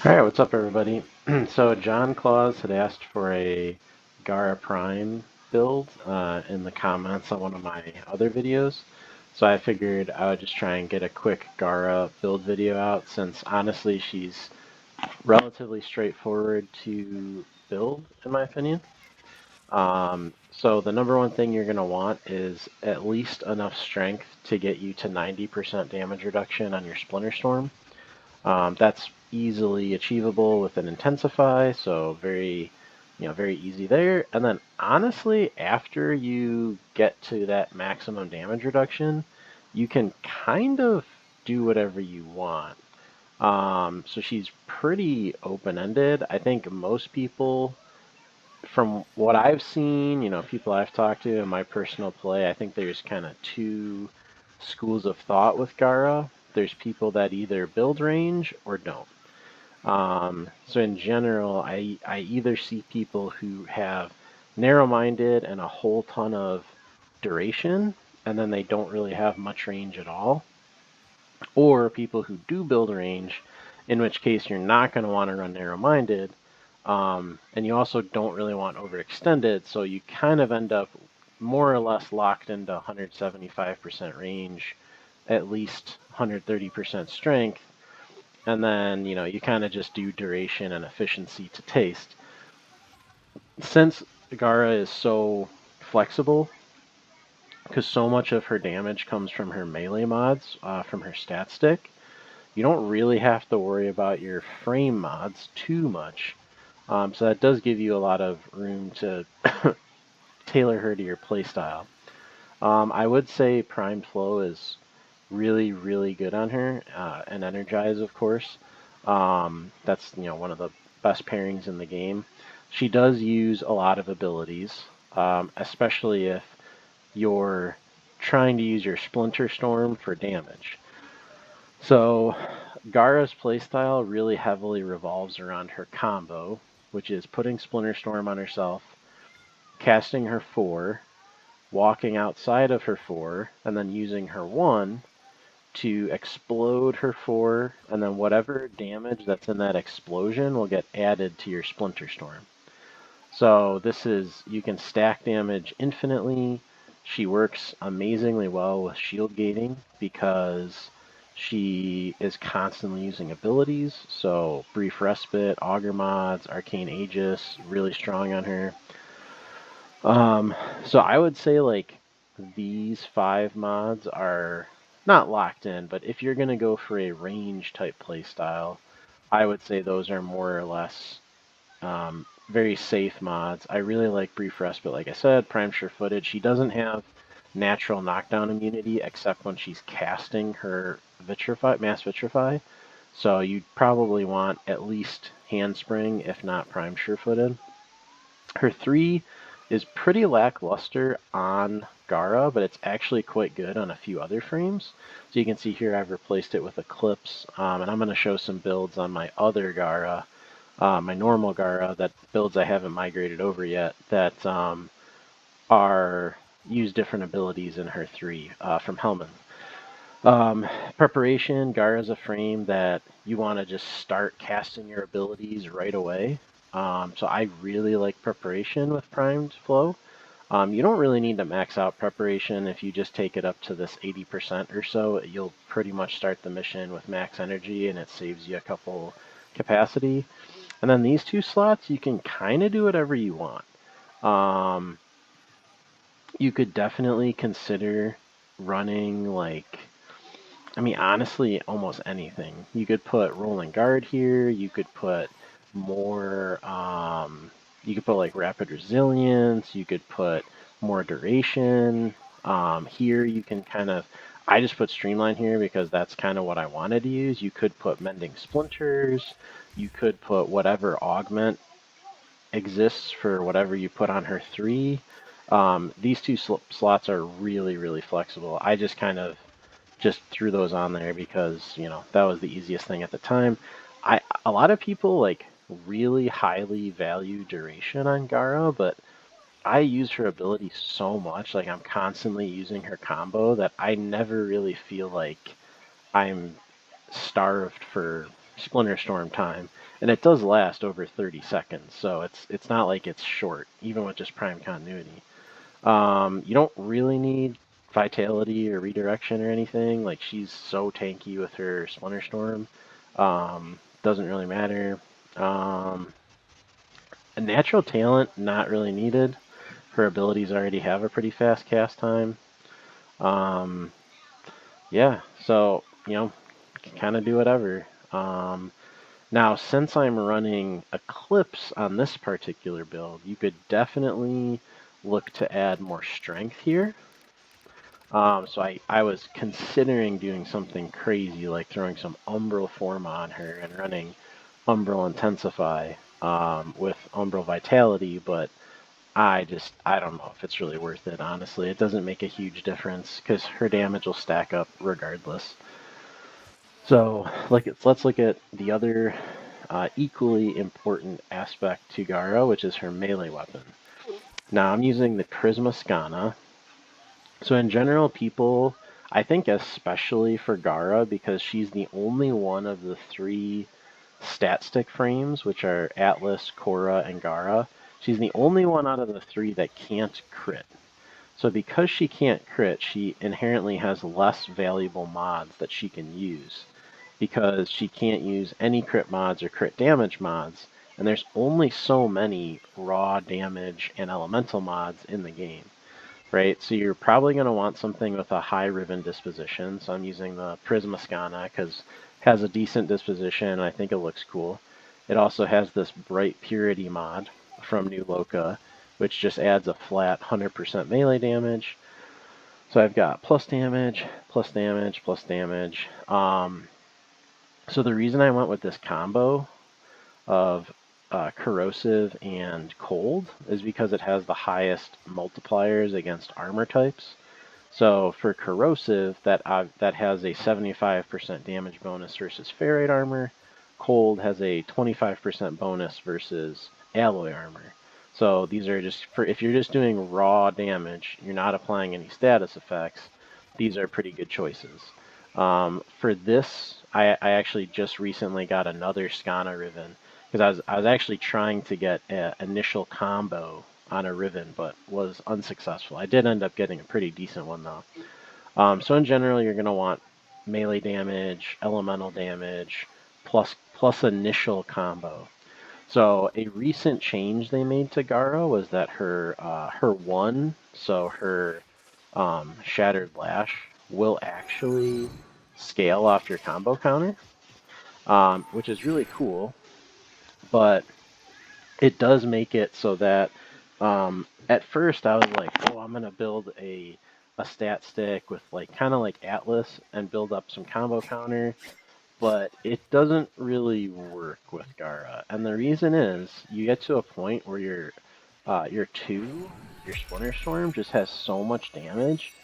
Alright, what's up everybody? So John Claus had asked for a Gara Prime build in the comments on one of my other videos. So I figured I would just try and get a quick Gara build video out since honestly she's relatively straightforward to build in my opinion. So the number one thing you're going to want is at least enough strength to get you to 90% damage reduction on your Splinter Storm. That's easily achievable with an intensify, so very easy there. And then honestly, after you get to that maximum damage reduction, you can kind of do whatever you want. So she's pretty open-ended. I think most people, from what I've seen, people I've talked to in my personal play, I think there's kind of two schools of thought with Gara. There's people that either build range or don't. So in general, I either see people who have narrow-minded and a whole ton of duration, and then they don't really have much range at all, or people who do build range, in which case you're not going to want to run narrow-minded, and you also don't really want overextended, so you kind of end up more or less locked into 175% range, at least 130% strength, and then you kind of just do duration and efficiency to taste. Since Gara is so flexible, because so much of her damage comes from her melee mods, from her stat stick, you don't really have to worry about your frame mods too much. So that does give you a lot of room to tailor her to your playstyle. I would say Primed Flow is really, really good on her, and Energize, of course. That's one of the best pairings in the game. She does use a lot of abilities, especially if you're trying to use your Splinter Storm for damage. So Gara's playstyle really heavily revolves around her combo, which is putting Splinter Storm on herself, casting her 4, walking outside of her 4, and then using her 1 to explode her 4, and then whatever damage that's in that explosion will get added to your Splinter Storm. So you can stack damage infinitely. She works amazingly well with shield gating because she is constantly using abilities. So Brief Respite, Augur Mods, Arcane Aegis, really strong on her. So I would say like these 5 mods are not locked in, but if you're going to go for a range type playstyle, I would say those are more or less very safe mods. I really like Brief Respite, like I said, Prime Sure Footed. She doesn't have natural knockdown immunity except when she's casting her Mass Vitrify. So you'd probably want at least Handspring, if not Prime Sure Footed. Her 3 is pretty lackluster on Gara, but it's actually quite good on a few other frames. So you can see here I've replaced it with Eclipse, and I'm going to show some builds on my other Gara, my normal Gara, that builds I haven't migrated over yet, that are use different abilities in her 3 from Helman. Preparation, Gara is a frame that you want to just start casting your abilities right away. So I really like Preparation with Primed Flow. You don't really need to max out Preparation. If you just take it up to this 80% or so, you'll pretty much start the mission with max energy, and it saves you a couple capacity. And then these 2 slots, you can kind of do whatever you want. You could definitely consider running honestly, almost anything. You could put Rolling Guard here. You could put more. You could put like Rapid Resilience. You could put more duration. Here you can kind of. I just put Streamline here because that's kind of what I wanted to use. You could put Mending Splinters. You could put whatever augment exists for whatever you put on her 3. These 2 slots are really, really flexible. I just kind of just threw those on there because that was the easiest thing at the time. A lot of people like really highly value duration on Gara, but I use her ability so much, like I'm constantly using her combo, that I never really feel like I'm starved for Splinter Storm time, and it does last over 30 seconds, so it's not like it's short, even with just prime continuity. You don't really need vitality or redirection or anything. Like, she's so tanky with her Splinter Storm. Doesn't really matter. A natural talent, not really needed. Her abilities already have a pretty fast cast time. Um, yeah, so, can kind of do whatever. Now, since I'm running Eclipse on this particular build, you could definitely look to add more strength here. So I was considering doing something crazy, like throwing some Umbral Form on her and running Umbral Intensify with Umbral Vitality, but I don't know if it's really worth it, honestly. It doesn't make a huge difference because her damage will stack up regardless. So let's look at the other equally important aspect to Gara, which is her melee weapon. Now I'm using the Prisma Skana. So in general, people, I think especially for Gara, because she's the only one of the three stat stick frames, which are Atlas, Korra, and Gara, she's the only one out of the three that can't crit. So because she can't crit, she inherently has less valuable mods that she can use, because she can't use any crit mods or crit damage mods, and there's only so many raw damage and elemental mods in the game. Right, so you're probably going to want something with a high Riven disposition. So I'm using the Prisma Skana because it has a decent disposition. I think it looks cool. It also has this Bright Purity mod from New Loka, which just adds a flat 100% melee damage. So I've got plus damage, plus damage, plus damage. So the reason I went with this combo of corrosive and cold is because it has the highest multipliers against armor types. So for corrosive, that has a 75% damage bonus versus ferrite armor. Cold has a 25% bonus versus alloy armor. So these are just for if you're just doing raw damage, you're not applying any status effects. These are pretty good choices. For this, I actually just recently got another Skana Riven because I was actually trying to get an initial combo on a Riven, but was unsuccessful. I did end up getting a pretty decent one though. So in general, you're going to want melee damage, elemental damage, plus initial combo. So a recent change they made to Gara was that her one, so her Shattered Lash, will actually scale off your combo counter, which is really cool. But it does make it so that at first I was like, oh, I'm gonna build a stat stick with like kind of like Atlas and build up some combo counter, but it doesn't really work with Gara. And the reason is you get to a point where your two, your Splinter Storm just has so much damage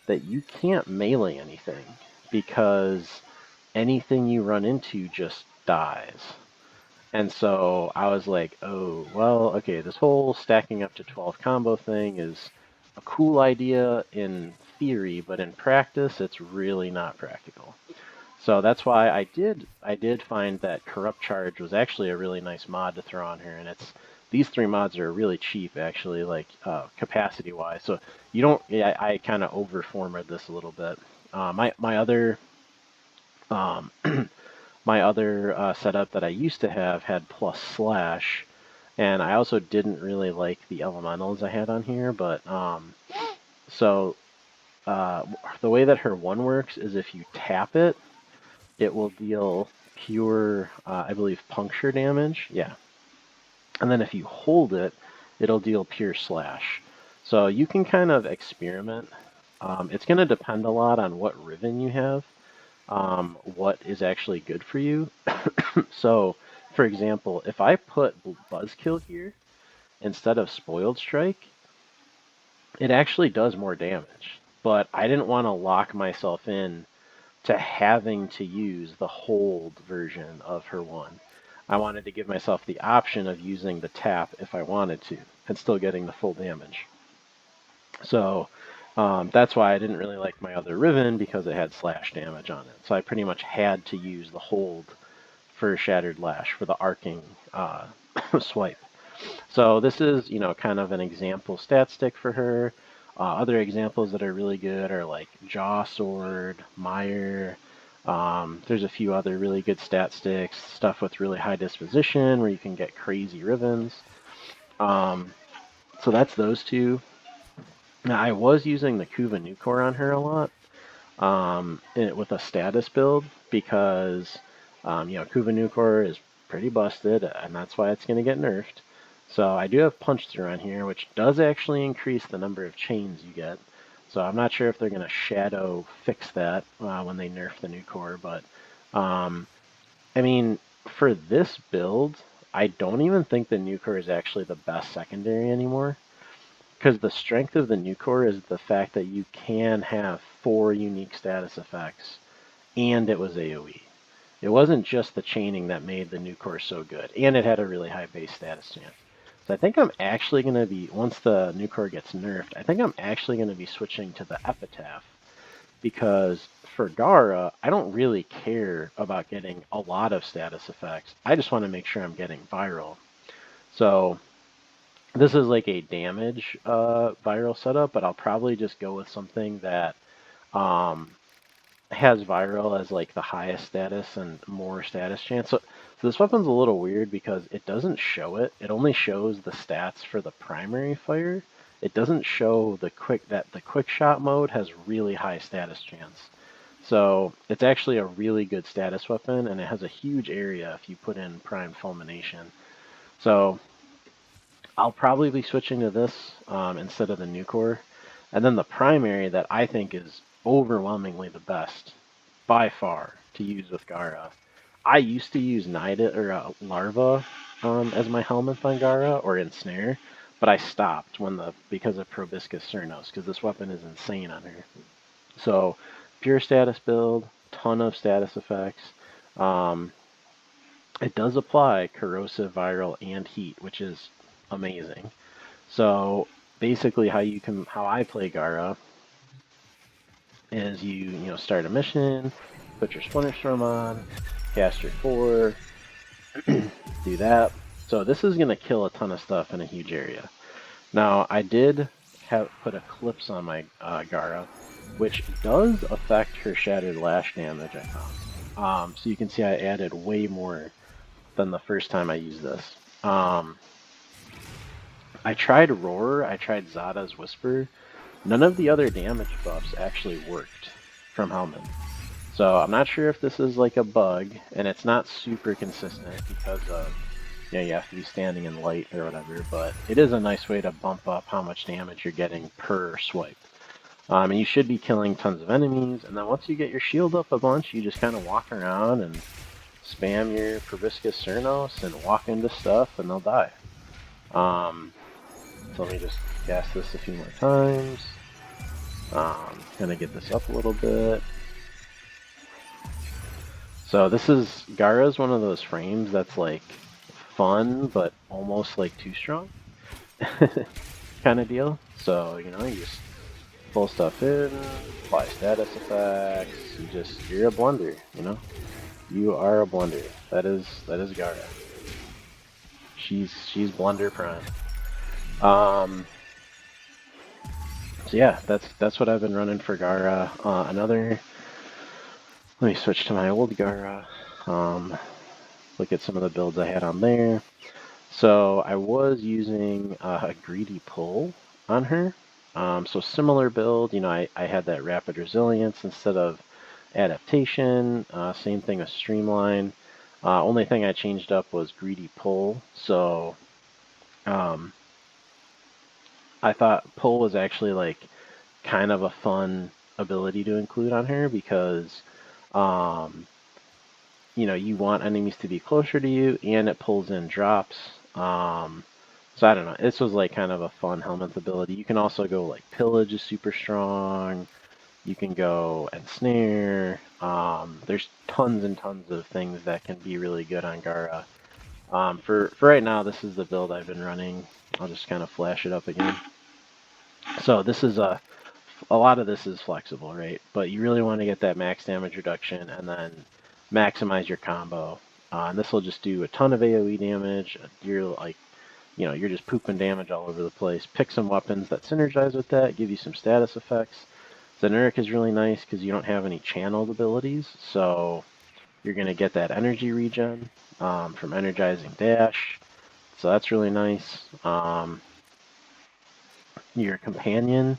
that you can't melee anything because anything you run into just dies. And so I was like, oh, well, okay, this whole stacking up to 12 combo thing is a cool idea in theory, but in practice, it's really not practical. So that's why I did find that Corrupt Charge was actually a really nice mod to throw on here, and these three mods are really cheap actually, like capacity wise. So you don't, yeah, I kind of overformatted this a little bit. My other um, my other setup that I used to have had plus slash, and I also didn't really like the elementals I had on here, but so uh, the way that her one works is if you tap it, it will deal pure, I believe, puncture damage. Yeah. And then if you hold it, it'll deal pure slash. So you can kind of experiment. It's going to depend a lot on what Riven you have, what is actually good for you. So, for example, if I put Buzzkill here instead of Spoiled Strike, it actually does more damage. But I didn't want to lock myself in to having to use the hold version of her one. I wanted to give myself the option of using the tap if I wanted to, and still getting the full damage. So that's why I didn't really like my other Riven, because it had slash damage on it. So I pretty much had to use the hold for Shattered Lash, for the arcing swipe. So this is, kind of an example stat stick for her. Other examples that are really good are like Jaw Sword, Mire. There's a few other really good stat sticks, stuff with really high disposition where you can get crazy ribbons. So that's those two. Now, I was using the Kuva Nucor on her a lot with a status build because, Kuva Nucor is pretty busted, and that's why it's going to get nerfed. So I do have Punch Through on here, which does actually increase the number of chains you get. So I'm not sure if they're going to shadow fix that when they nerf the Nucor, but I mean, for this build, I don't even think the Nucor is actually the best secondary anymore. Because the strength of the Nucor is the fact that you can have 4 unique status effects, and it was AoE. It wasn't just the chaining that made the Nucor so good, and it had a really high base status chance. So I think I'm actually going to be, once the Nucor gets nerfed, I think I'm actually going to be switching to the Epitaph, because for Gara, I don't really care about getting a lot of status effects. I just want to make sure I'm getting viral. So this is like a damage viral setup, but I'll probably just go with something that has viral as like the highest status and more status chance. So this weapon's a little weird because it doesn't show it. It only shows the stats for the primary fire. It doesn't show the quick shot mode has really high status chance. So it's actually a really good status weapon, and it has a huge area if you put in prime fulmination. So I'll probably be switching to this instead of the Nucor. And then the primary that I think is overwhelmingly the best, by far, to use with Gara. I used to use Larva as my helmet on Gara, or Ensnare, but I stopped because of Proboscis Cernos, because this weapon is insane on her. So, pure status build, ton of status effects. It does apply corrosive, viral, and heat, which is amazing. So basically, how I play Gara is you start a mission, put your Splinter Storm on, cast your 4, do that. So this is gonna kill a ton of stuff in a huge area. Now I did put Eclipse on my Gara, which does affect her Shattered Lash damage, I found. So you can see I added way more than the first time I used this. I tried Roar, I tried Zada's Whisper. None of the other damage buffs actually worked from Helmet. So I'm not sure if this is like a bug, and it's not super consistent because of, you have to be standing in light or whatever, but it is a nice way to bump up how much damage you're getting per swipe. And you should be killing tons of enemies, and then once you get your shield up a bunch, you just kind of walk around and spam your Proboscis Cernos and walk into stuff, and they'll die. So let me just cast this a few more times. Gonna get this up a little bit. So Gara's one of those frames that's like fun, but almost like too strong kind of deal. So, you just pull stuff in, apply status effects, you're a blunder, You are a blunder. That is Gara. She's blunder prime. So yeah, that's what I've been running for Gara. Let me switch to my old Gara. Look at some of the builds I had on there. So I was using a Greedy Pull on her. So similar build, I had that Rapid Resilience instead of Adaptation. Same thing with Streamline. Only thing I changed up was Greedy Pull. So I thought Pull was actually like kind of a fun ability to include on her because you want enemies to be closer to you, and it pulls in drops. So I don't know. This was like kind of a fun helmet ability. You can also go like Pillage is super strong. You can go Ensnare. There's tons and tons of things that can be really good on Gara. For right now, this is the build I've been running. I'll just kind of flash it up again. So this is a lot of this is flexible, right? But you really want to get that max damage reduction and then maximize your combo. And this will just do a ton of AoE damage. You're like, you're just pooping damage all over the place. Pick some weapons that synergize with that, give you some status effects. Zenuric is really nice because you don't have any channeled abilities, so you're going to get that energy regen from energizing dash. So that's really nice. Your companion,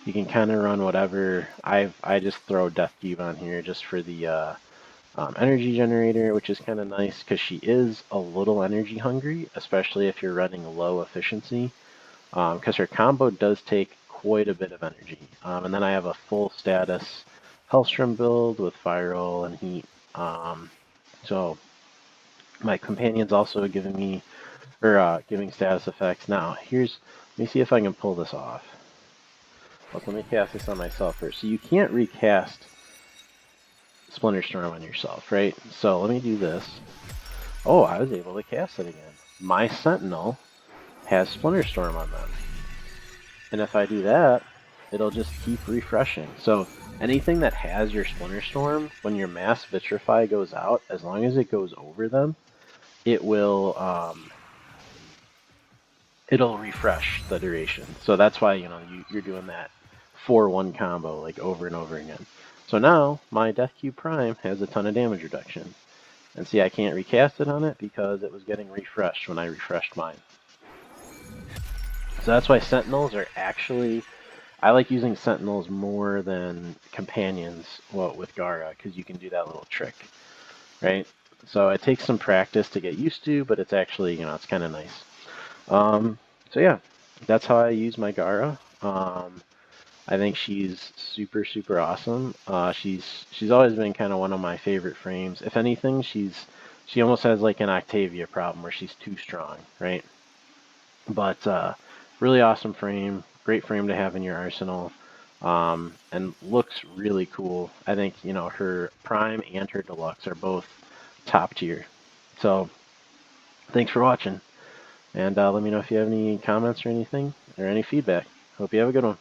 you can kind of run whatever. I just throw Death Cube on here just for the energy generator, which is kind of nice because she is a little energy hungry, especially if you're running low efficiency, because her combo does take quite a bit of energy. And then I have a full status Hellstrom build with Fire Roll and Heat. So my companion's also giving me, or giving status effects. Now, let me see if I can pull this off. Let me cast this on myself first. So you can't recast Splinter Storm on yourself, right? So let me do this. Oh, I was able to cast it again. My Sentinel has Splinter Storm on them. And if I do that, it'll just keep refreshing. So anything that has your Splinter Storm, when your Mass Vitrify goes out, as long as it goes over them, it will it'll refresh the duration. So that's why you're doing that 4-1 combo like over and over again. So now my Death Cube Prime has a ton of damage reduction. And see, I can't recast it on it because it was getting refreshed when I refreshed mine. So that's why Sentinels are actually... I like using Sentinels more than Companions with Gara, because you can do that little trick, right? So it takes some practice to get used to, but it's actually, it's kind of nice. So yeah, that's how I use my Gara. I think she's super, super awesome. She's always been kind of one of my favorite frames. If anything, she almost has like an Octavia problem where she's too strong, right? But really awesome frame, great frame to have in your arsenal, and looks really cool. I think her Prime and her Deluxe are both top tier. So thanks for watching, and let me know if you have any comments or anything or any feedback. Hope you have a good one.